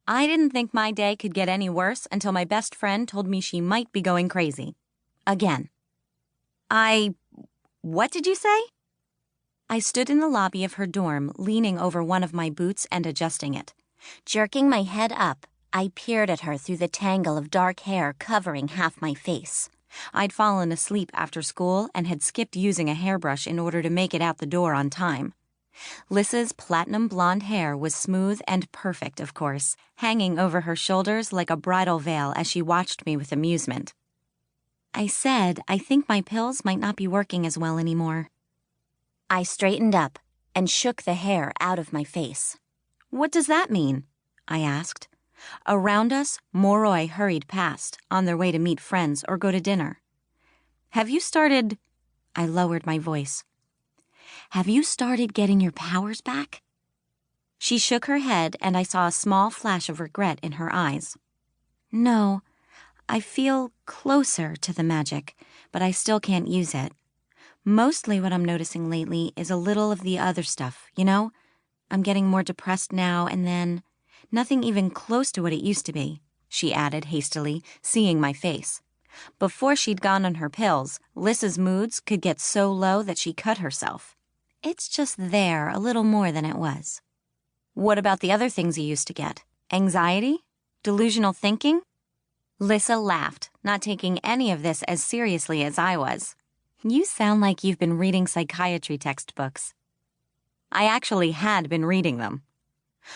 I didn't think my day could get any worse until my best friend told me she might be going crazy. Again. What did you say? I stood in the lobby of her dorm, leaning over one of my boots and adjusting it. Jerking my head up, I peered at her through the tangle of dark hair covering half my face. I'd fallen asleep after school and had skipped using a hairbrush in order to make it out the door on time. Lissa's platinum blonde hair was smooth and perfect, of course, hanging over her shoulders like a bridal veil as she watched me with amusement. I said I think my pills might not be working as well anymore. I straightened up and shook the hair out of my face. What does that mean? I asked. Around us, Moroi hurried past, on their way to meet friends or go to dinner. Have you started... I lowered my voice. Have you started getting your powers back? She shook her head and I saw a small flash of regret in her eyes. No, I feel closer to the magic, but I still can't use it. Mostly what I'm noticing lately is a little of the other stuff, you know? I'm getting more depressed now and then. Nothing even close to what it used to be, she added hastily, seeing my face. Before she'd gone on her pills, Lissa's moods could get so low that she cut herself. It's just there a little more than it was. What about the other things you used to get? Anxiety? Delusional thinking? Lissa laughed, not taking any of this as seriously as I was. You sound like you've been reading psychiatry textbooks. I actually had been reading them.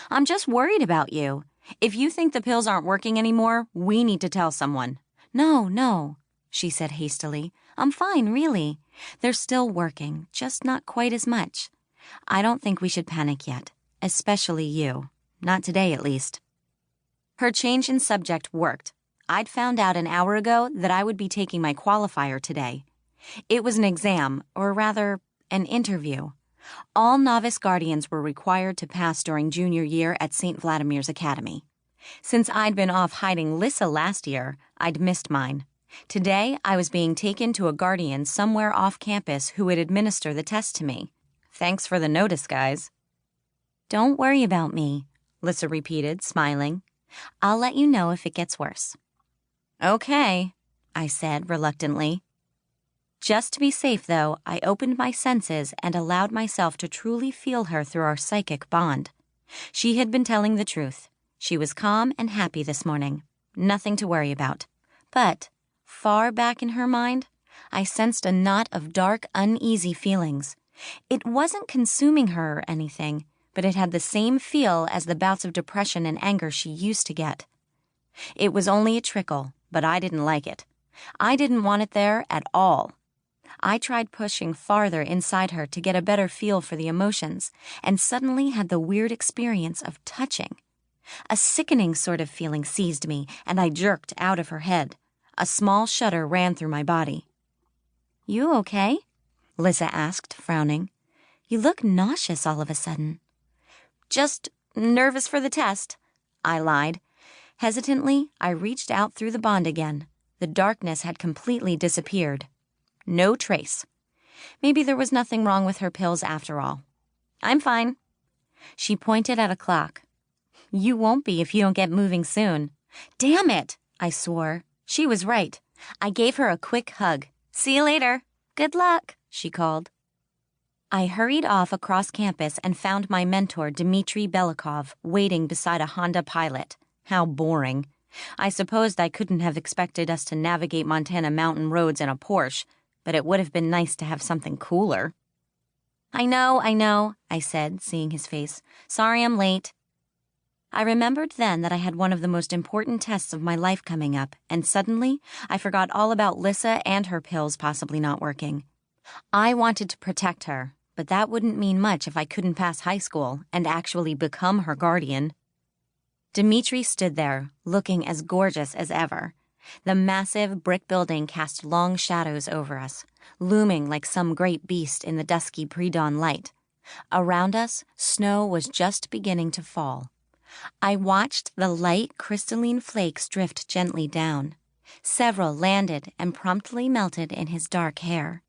I'm just worried about you. If you think the pills aren't working anymore, we need to tell someone. No, she said hastily. I'm fine, really. They're still working, just not quite as much. I don't think we should panic yet, especially you. Not today, at least. Her change in subject worked. I'd found out an hour ago that I would be taking my qualifier today. It was an exam, or rather, an interview. All novice guardians were required to pass during junior year at St. Vladimir's Academy. Since I'd been off hiding Lissa last year, I'd missed mine. Today, I was being taken to a guardian somewhere off campus who would administer the test to me. Thanks for the notice, guys. Don't worry about me, Lissa repeated, smiling. I'll let you know if it gets worse. Okay, I said reluctantly. Just to be safe, though, I opened my senses and allowed myself to truly feel her through our psychic bond. She had been telling the truth. She was calm and happy this morning. Nothing to worry about. But, far back in her mind, I sensed a knot of dark, uneasy feelings. It wasn't consuming her or anything, but it had the same feel as the bouts of depression and anger she used to get. It was only a trickle, but I didn't like it. I didn't want it there at all. I tried pushing farther inside her to get a better feel for the emotions, and suddenly had the weird experience of touching. A sickening sort of feeling seized me, and I jerked out of her head. A small shudder ran through my body. You okay? Lissa asked, frowning. You look nauseous all of a sudden. Just nervous for the test, I lied. Hesitantly, I reached out through the bond again. The darkness had completely disappeared. No trace. Maybe there was nothing wrong with her pills after all. I'm fine. She pointed at a clock. You won't be if you don't get moving soon. Damn it, I swore. She was right. I gave her a quick hug. See you later. Good luck, she called. I hurried off across campus and found my mentor, Dimitri Belikov, waiting beside a Honda Pilot. How boring. I supposed I couldn't have expected us to navigate Montana mountain roads in a Porsche, but it would have been nice to have something cooler. I know, I said, seeing his face. Sorry I'm late. I remembered then that I had one of the most important tests of my life coming up, and suddenly I forgot all about Lissa and her pills possibly not working. I wanted to protect her, but that wouldn't mean much if I couldn't pass high school and actually become her guardian. Dimitri stood there, looking as gorgeous as ever. The massive brick building cast long shadows over us, looming like some great beast in the dusky pre-dawn light. Around us, snow was just beginning to fall. I watched the light, crystalline flakes drift gently down. Several landed and promptly melted in his dark hair.